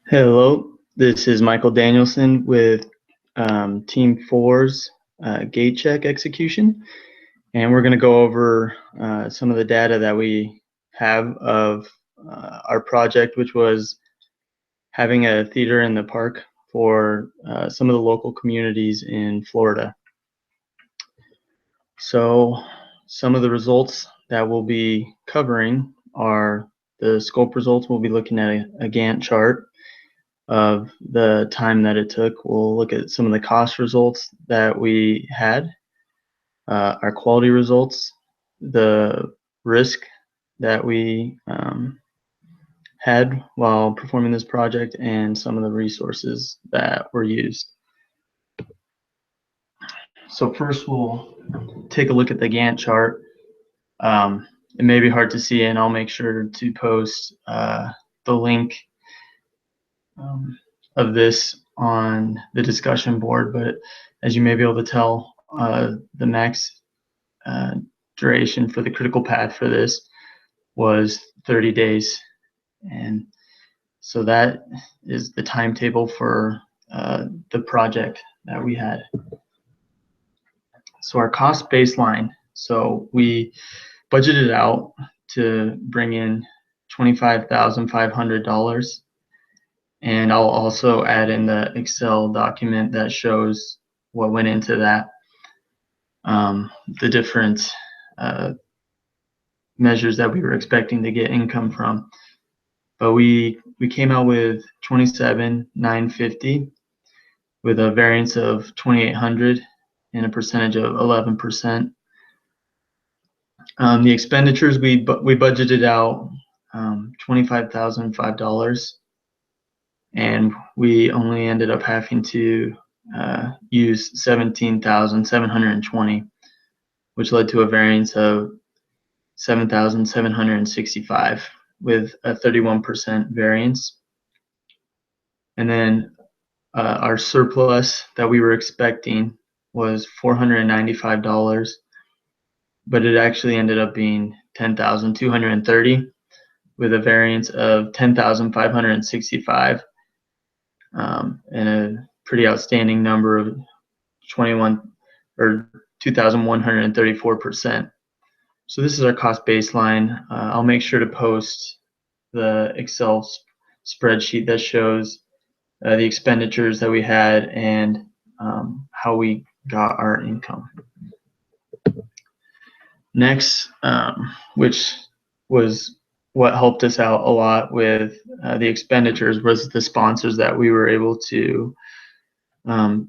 Hello, this is Michael Danielson with Team 4's gate check execution, and we're going to go over some of the data that we have of our project, which was having a theater in the park for some of the local communities in Florida. So some of the results that we'll be covering are the scope results. We'll be looking at a Gantt chart of the time that it took. We'll look at some of the cost results that we had, our quality results, the risk that we had while performing this project, and some of the resources that were used. So first we'll take a look at the Gantt chart. It may be hard to see, and I'll make sure to post the link of this on the discussion board, but as you may be able to tell, the max duration for the critical path for this was 30 days. And so that is the timetable for the project that we had. So our cost baseline, so we budgeted out to bring in $25,500. And I'll also add in the Excel document that shows what went into that, the different measures that we were expecting to get income from. But we came out with 27,950 with a variance of 2,800 and a percentage of 11%. The expenditures, we budgeted out $25,005. And we only ended up having to use 17,720, which led to a variance of 7,765 with a 31% variance. And then our surplus that we were expecting was $495, but it actually ended up being 10,230 with a variance of 10,565. And a pretty outstanding number of 2,134%. So this is our cost baseline. I'll make sure to post the Excel spreadsheet that shows the expenditures that we had and how we got our income. Next, which was what helped us out a lot with the expenditures, was the sponsors that we were able to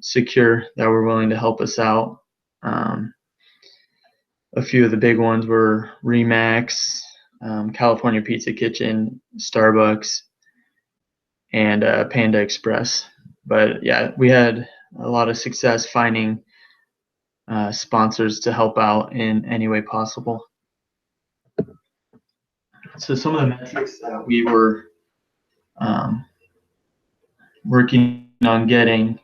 secure that were willing to help us out. A few of the big ones were Remax, California Pizza Kitchen, Starbucks, and Panda Express. But yeah, we had a lot of success finding sponsors to help out in any way possible. So some of the metrics that we were working on getting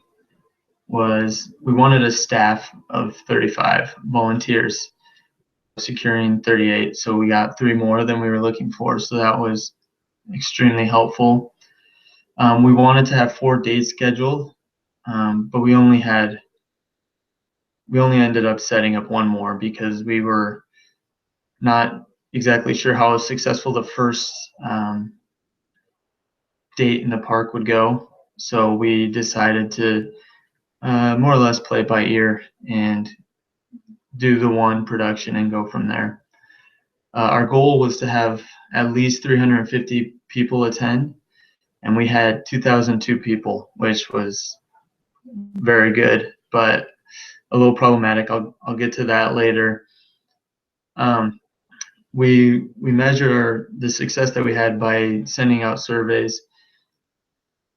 was we wanted a staff of 35 volunteers, securing 38. So we got 3 more than we were looking for. So that was extremely helpful. We wanted to have 4 days scheduled, but we only ended up setting up 1 more because we were not exactly sure how successful the first date in the park would go. So we decided to more or less play it by ear and do the 1 production and go from there. Our goal was to have at least 350 people attend, and we had 2,002 people, which was very good, but a little problematic. I'll get to that later. We measure the success that we had by sending out surveys,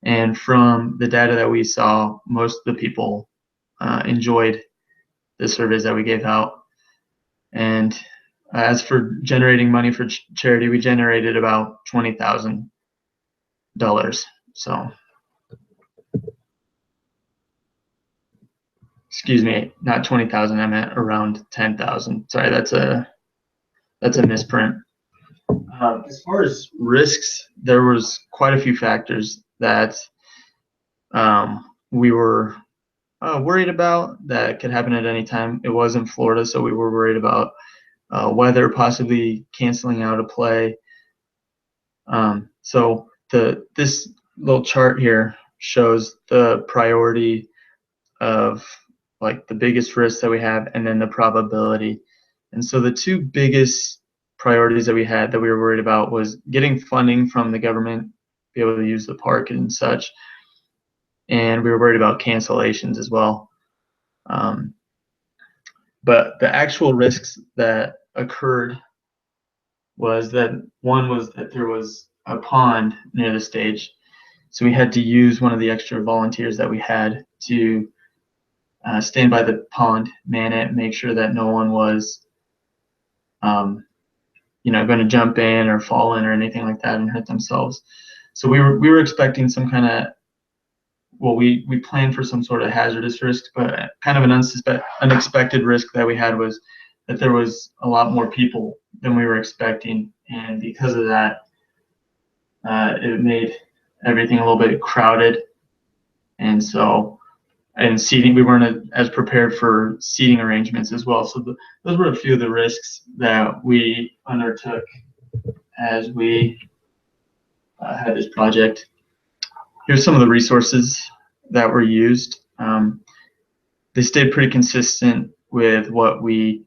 and from the data that we saw, most of the people enjoyed the surveys that we gave out. And as for generating money for charity, we generated about $20,000. So, excuse me, not 20,000. I meant around 10,000. Sorry, that's a misprint. As far as risks, there was quite a few factors that we were worried about that could happen at any time. It was in Florida, so we were worried about weather possibly canceling out a play. So this little chart here shows the priority of like the biggest risks that we have and then the probability. And so the two biggest priorities that we had that we were worried about was getting funding from the government, be able to use the park and such, and we were worried about cancellations as well. But the actual risks that occurred was that one was that there was a pond near the stage, so we had to use one of the extra volunteers that we had to stand by the pond, man it, make sure that no one was, going to jump in or fall in or anything like that and hurt themselves. So we were expecting some kind of, well, we planned for some sort of hazardous risk, but kind of an unexpected risk that we had was that there was a lot more people than we were expecting, and because of that, it made everything a little bit crowded, and seating, we weren't as prepared for seating arrangements as well. So those were a few of the risks that we undertook as we had this project. Here's some of the resources that were used. They stayed pretty consistent with what we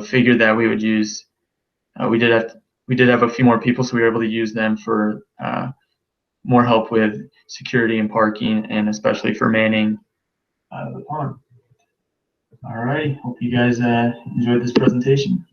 figured that we would use. We did have a few more people, so we were able to use them for more help with security and parking, and especially for manning the pond. All right, hope you guys enjoyed this presentation.